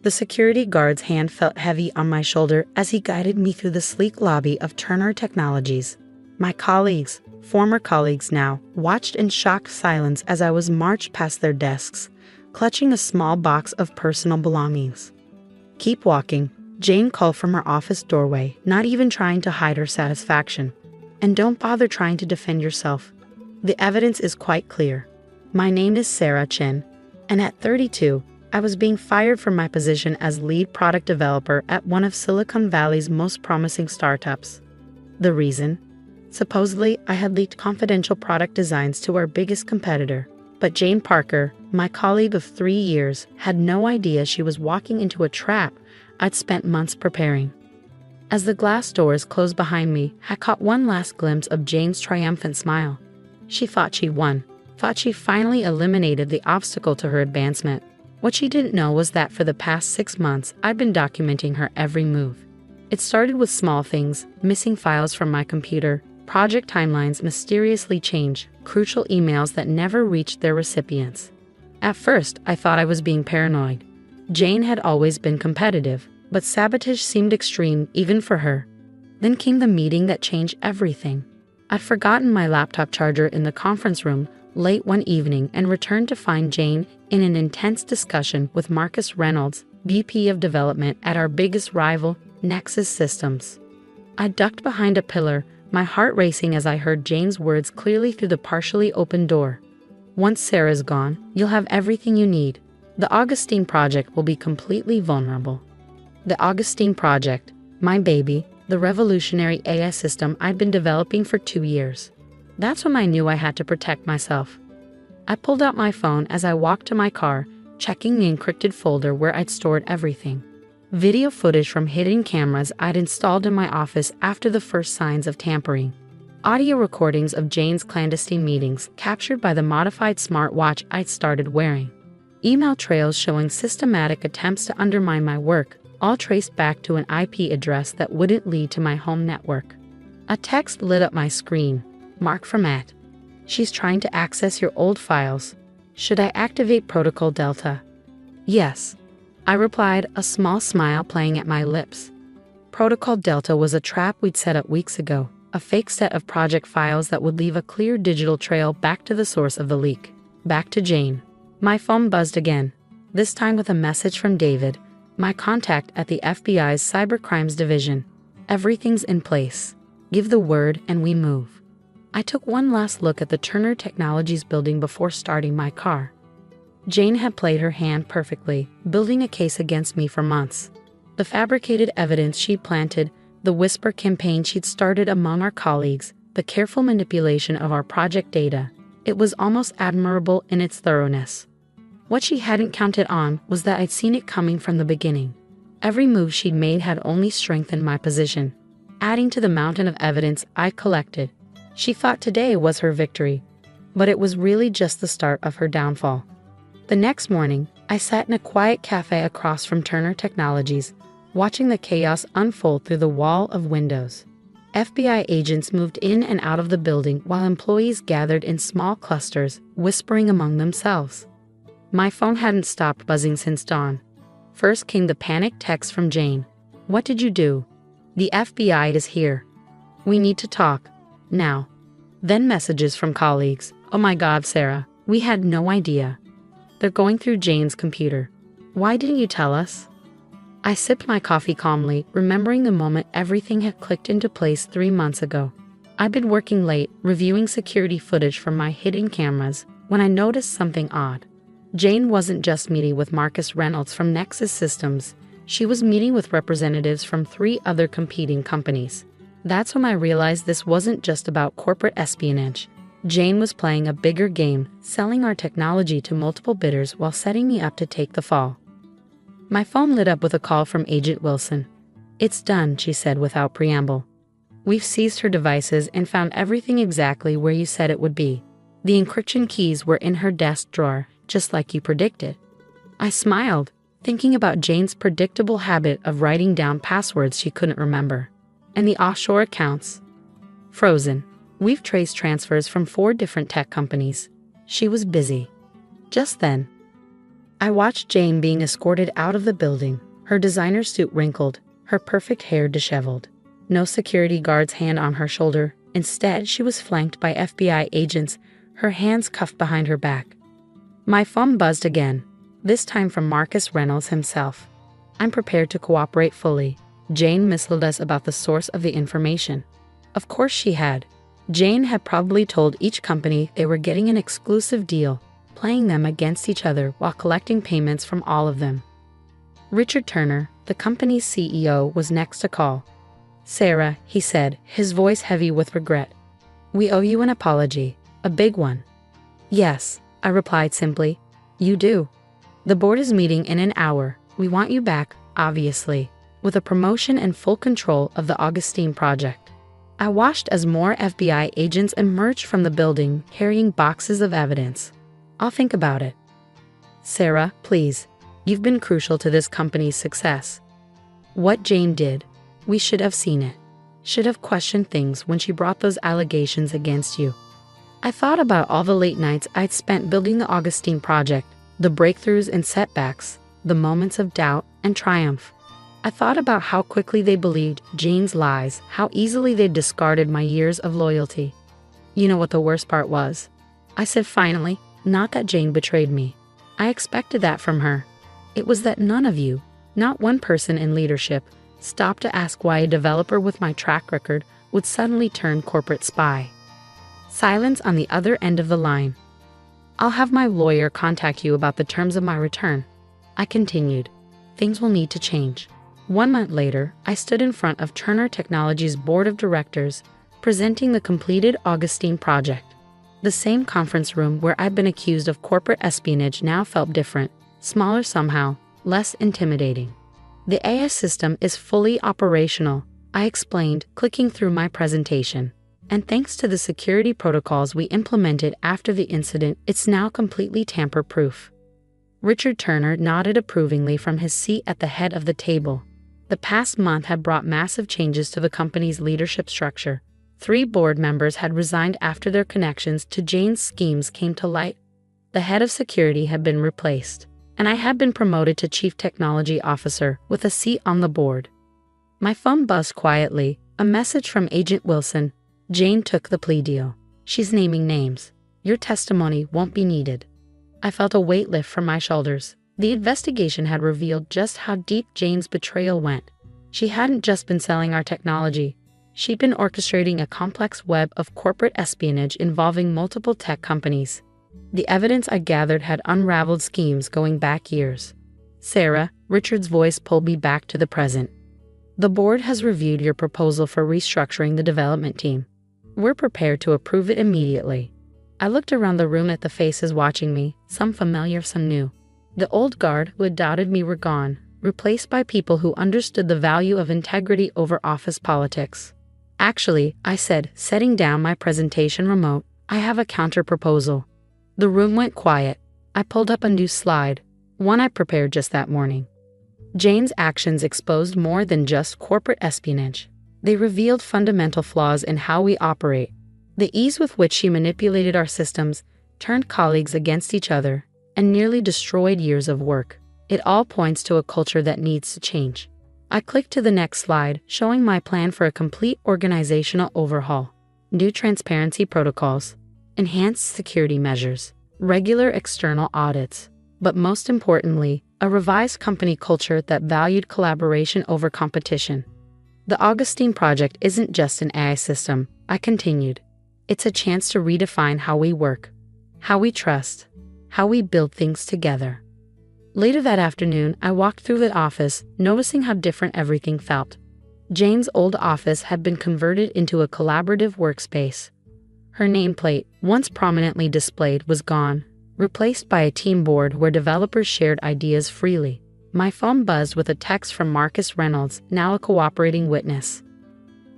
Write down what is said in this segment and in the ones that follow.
The security guard's hand felt heavy on my shoulder as he guided me through the sleek lobby of Turner Technologies. My colleagues, former colleagues now, watched in shocked silence as I was marched past their desks, clutching a small box of personal belongings. "Keep walking," Jane called from her office doorway, not even trying to hide her satisfaction. "And don't bother trying to defend yourself. The evidence is quite clear. My name is Sarah Chin, and at 32, I was being fired from my position as lead product developer at one of Silicon Valley's most promising startups. The reason? Supposedly, I had leaked confidential product designs to our biggest competitor. But Jane Parker, my colleague of 3 years, had no idea she was walking into a trap I'd spent months preparing. As the glass doors closed behind me, I caught one last glimpse of Jane's triumphant smile. She thought she'd won, thought she finally eliminated the obstacle to her advancement. What she didn't know was that for the past 6 months, I'd been documenting her every move. It started with small things, missing files from my computer, project timelines mysteriously changed, crucial emails that never reached their recipients. At first, I thought I was being paranoid. Jane had always been competitive, but sabotage seemed extreme even for her. Then came the meeting that changed everything. I'd forgotten my laptop charger in the conference room late one evening and returned to find Jane in an intense discussion with Marcus Reynolds, VP of Development at our biggest rival, Nexus Systems. I ducked behind a pillar, my heart racing as I heard Jane's words clearly through the partially open door. "Once Sarah's gone, you'll have everything you need. The Augustine Project will be completely vulnerable." The Augustine Project, my baby, the revolutionary AI system I'd been developing for 2 years. That's when I knew I had to protect myself. I pulled out my phone as I walked to my car, checking the encrypted folder where I'd stored everything. Video footage from hidden cameras I'd installed in my office after the first signs of tampering. Audio recordings of Jane's clandestine meetings captured by the modified smartwatch I'd started wearing. Email trails showing systematic attempts to undermine my work, all traced back to an IP address that wouldn't lead to my home network. A text lit up my screen, marked from Matt. "She's trying to access your old files. Should I activate Protocol Delta?" "Yes," I replied, a small smile playing at my lips. Protocol Delta was a trap we'd set up weeks ago, a fake set of project files that would leave a clear digital trail back to the source of the leak. Back to Jane. My phone buzzed again, this time with a message from David, my contact at the FBI's Cybercrimes Division. "Everything's in place. Give the word and we move." I took one last look at the Turner Technologies building before starting my car. Jane had played her hand perfectly, building a case against me for months. The fabricated evidence she'd planted, the whisper campaign she'd started among our colleagues, the careful manipulation of our project data. It was almost admirable in its thoroughness. What she hadn't counted on was that I'd seen it coming from the beginning. Every move she'd made had only strengthened my position, adding to the mountain of evidence I'd collected. She thought today was her victory, but it was really just the start of her downfall. The next morning, I sat in a quiet cafe across from Turner Technologies, watching the chaos unfold through the wall of windows. FBI agents moved in and out of the building while employees gathered in small clusters, whispering among themselves. My phone hadn't stopped buzzing since dawn. First came the panicked text from Jane. "What did you do? The FBI is here. We need to talk. Now." Then messages from colleagues. "Oh my God, Sarah, we had no idea. They're going through Jane's computer. Why didn't you tell us?" I sipped my coffee calmly, remembering the moment everything had clicked into place 3 months ago. I'd been working late, reviewing security footage from my hidden cameras, when I noticed something odd. Jane wasn't just meeting with Marcus Reynolds from Nexus Systems. She was meeting with representatives from 3 other competing companies. That's when I realized this wasn't just about corporate espionage. Jane was playing a bigger game, selling our technology to multiple bidders while setting me up to take the fall. My phone lit up with a call from Agent Wilson. "It's done," she said without preamble. "We've seized her devices and found everything exactly where you said it would be. The encryption keys were in her desk drawer, just like you predicted." I smiled, thinking about Jane's predictable habit of writing down passwords she couldn't remember. And the offshore accounts? Frozen. We've traced transfers from 4 different tech companies. She was busy. Just then, I watched Jane being escorted out of the building, her designer suit wrinkled, her perfect hair disheveled. No security guard's hand on her shoulder. Instead, she was flanked by FBI agents, her hands cuffed behind her back. My phone buzzed again, this time from Marcus Reynolds himself. I'm prepared to cooperate fully. Jane misled us about the source of the information. Of course she had. Jane had probably told each company they were getting an exclusive deal, playing them against each other while collecting payments from all of them. Richard Turner, the company's CEO, was next to call. "Sarah," he said, his voice heavy with regret. "We owe you an apology, a big one." "Yes," I replied simply. "You do. The board is meeting in an hour. We want you back, obviously, with a promotion and full control of the Augustine project." I watched as more FBI agents emerged from the building carrying boxes of evidence. "I'll think about it." "Sarah, please. You've been crucial to this company's success." What Jane did, we should have seen it. Should have questioned things when she brought those allegations against you. I thought about all the late nights I'd spent building the Augustine project, the breakthroughs and setbacks, the moments of doubt and triumph. I thought about how quickly they believed Jane's lies, how easily they discarded my years of loyalty. You know what the worst part was? I said finally, not that Jane betrayed me. I expected that from her. It was that none of you, not one person in leadership, stopped to ask why a developer with my track record would suddenly turn corporate spy. Silence on the other end of the line. "I'll have my lawyer contact you about the terms of my return," I continued. "Things will need to change." 1 month later, I stood in front of Turner Technologies' board of directors, presenting the completed Augustine project. The same conference room where I'd been accused of corporate espionage now felt different, smaller somehow, less intimidating. "The AI system is fully operational," I explained, clicking through my presentation. "And thanks to the security protocols we implemented after the incident, it's now completely tamper-proof." Richard Turner nodded approvingly from his seat at the head of the table. The past month had brought massive changes to the company's leadership structure. 3 board members had resigned after their connections to Jane's schemes came to light. The head of security had been replaced, and I had been promoted to Chief Technology Officer with a seat on the board. My phone buzzed quietly, a message from Agent Wilson. "Jane took the plea deal. She's naming names. Your testimony won't be needed." I felt a weight lift from my shoulders. The investigation had revealed just how deep Jane's betrayal went. She hadn't just been selling our technology. She'd been orchestrating a complex web of corporate espionage involving multiple tech companies. The evidence I gathered had unraveled schemes going back years. "Sarah," Richard's voice pulled me back to the present. "The board has reviewed your proposal for restructuring the development team. We're prepared to approve it immediately." I looked around the room at the faces watching me, some familiar, some new. The old guard who had doubted me were gone, replaced by people who understood the value of integrity over office politics. "Actually," I said, setting down my presentation remote, "I have a counter-proposal." The room went quiet. I pulled up a new slide, one I prepared just that morning. Jane's actions exposed more than just corporate espionage. They revealed fundamental flaws in how we operate. The ease with which she manipulated our systems, turned colleagues against each other, and nearly destroyed years of work. It all points to a culture that needs to change. I clicked to the next slide, showing my plan for a complete organizational overhaul. New transparency protocols, enhanced security measures, regular external audits, but most importantly, a revised company culture that valued collaboration over competition. The Augustine project isn't just an AI system, I continued. It's a chance to redefine how we work, how we trust, how we build things together. Later that afternoon, I walked through the office, noticing how different everything felt. Jane's old office had been converted into a collaborative workspace. Her nameplate, once prominently displayed, was gone, replaced by a team board where developers shared ideas freely. My phone buzzed with a text from Marcus Reynolds, now a cooperating witness.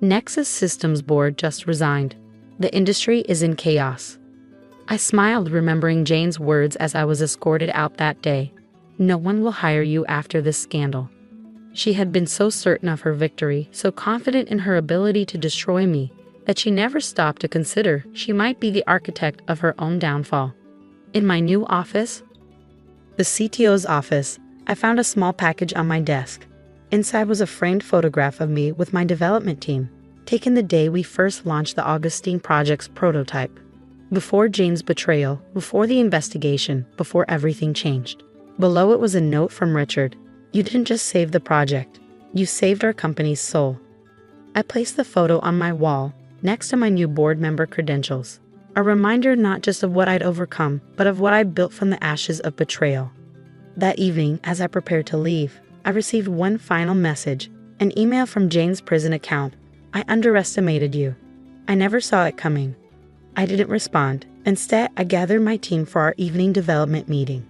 "Nexus Systems Board just resigned. The industry is in chaos." I smiled, remembering Jane's words as I was escorted out that day. "No one will hire you after this scandal." She had been so certain of her victory, so confident in her ability to destroy me, that she never stopped to consider she might be the architect of her own downfall. In my new office, The CTO's office. I found a small package on my desk. Inside was a framed photograph of me with my development team, taken the day we first launched the Augustine project's prototype. Before Jane's betrayal, before the investigation, before everything changed. Below it was a note from Richard. You didn't just save the project, you saved our company's soul. I placed the photo on my wall, next to my new board member credentials. A reminder not just of what I'd overcome, but of what I built from the ashes of betrayal. That evening, as I prepared to leave, I received one final message, an email from Jane's prison account. I underestimated you. I never saw it coming. I didn't respond. Instead, I gathered my team for our evening development meeting.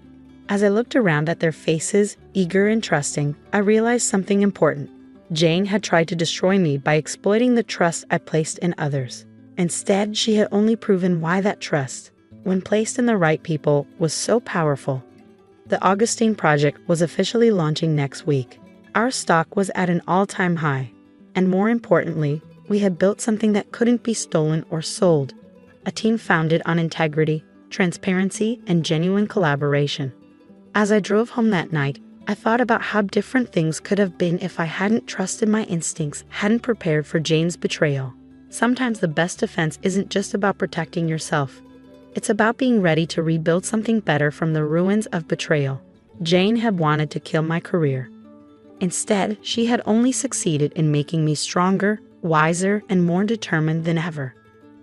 As I looked around at their faces, eager and trusting, I realized something important. Jane had tried to destroy me by exploiting the trust I placed in others. Instead, she had only proven why that trust, when placed in the right people, was so powerful. The Augustine project was officially launching next week. Our stock was at an all-time high. And more importantly, we had built something that couldn't be stolen or sold. A team founded on integrity, transparency, and genuine collaboration. As I drove home that night, I thought about how different things could have been if I hadn't trusted my instincts, hadn't prepared for Jane's betrayal. Sometimes the best defense isn't just about protecting yourself. It's about being ready to rebuild something better from the ruins of betrayal. Jane had wanted to kill my career. Instead, she had only succeeded in making me stronger, wiser, and more determined than ever.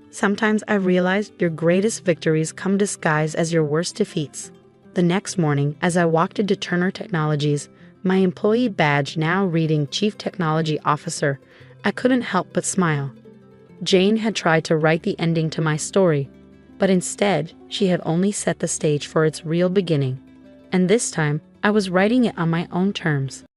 Sometimes I realized your greatest victories come disguised as your worst defeats. The next morning, as I walked into Turner Technologies, my employee badge now reading Chief Technology Officer, I couldn't help but smile. Jane had tried to write the ending to my story, but instead, she had only set the stage for its real beginning. And this time, I was writing it on my own terms.